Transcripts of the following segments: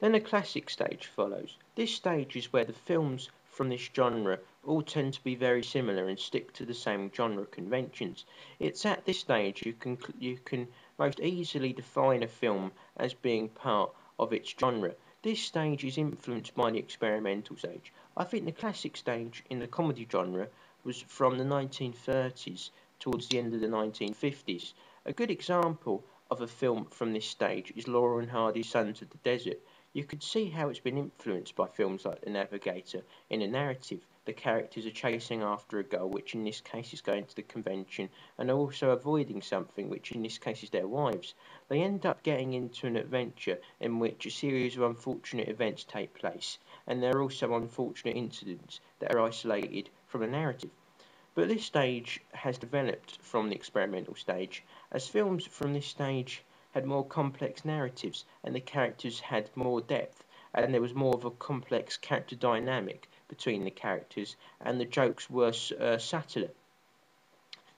Then a classic stage follows. This stage is where the films from this genre all tend to be very similar and stick to the same genre conventions. It's at this stage you can most easily define a film as being part of its genre. This stage is influenced by the experimental stage. I think the classic stage in the comedy genre was from the 1930s towards the end of the 1950s. A good example of a film from this stage is Laurel and Hardy's Sons of the Desert. You could see how it's been influenced by films like The Navigator. In a narrative, the characters are chasing after a goal, which in this case is going to the convention, and are also avoiding something, which in this case is their wives. They end up getting into an adventure in which a series of unfortunate events take place, and there are also unfortunate incidents that are isolated from a narrative. But this stage has developed from the experimental stage, as films from this stage had more complex narratives and the characters had more depth, and there was more of a complex character dynamic between the characters, and the jokes were subtler.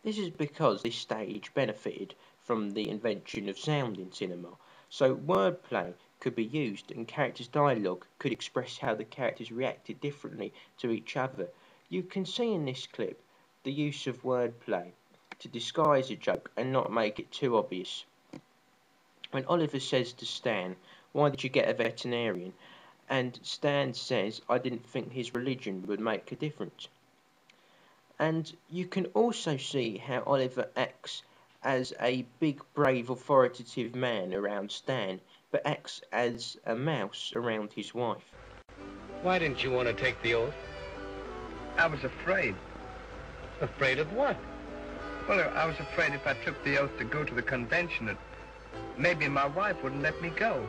This is because this stage benefited from the invention of sound in cinema, so wordplay could be used and characters' dialogue could express how the characters reacted differently to each other. You can see in this clip the use of wordplay to disguise a joke and not make it too obvious. When Oliver says to Stan, "Why did you get a veterinarian?" and Stan says, "I didn't think his religion would make a difference." And you can also see how Oliver acts as a big, brave, authoritative man around Stan, but acts as a mouse around his wife. Why didn't you want to take the oath? I was afraid. Afraid of what? Well, I was afraid if I took the oath to go to the convention, that maybe my wife wouldn't let me go.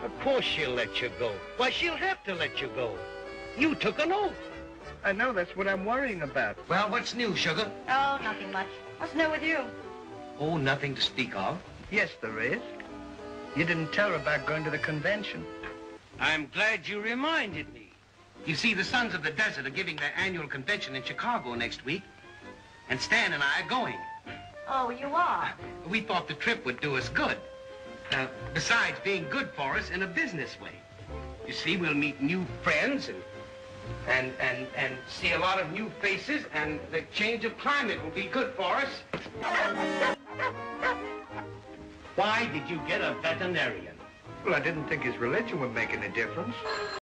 Of course she'll let you go. Why, she'll have to let you go. You took an oath. I know, that's what I'm worrying about. Well, what's new, sugar? Oh, nothing much. What's new with you? Oh, nothing to speak of. Yes, there is. You didn't tell her about going to the convention. I'm glad you reminded me. You see, the Sons of the Desert are giving their annual convention in Chicago next week, and Stan and I are going. Oh, you are? We thought the trip would do us good. Besides being good for us in a business way. You see, we'll meet new friends and see a lot of new faces, and the change of climate will be good for us. Why did you get a veterinarian? Well, I didn't think his religion would make any difference.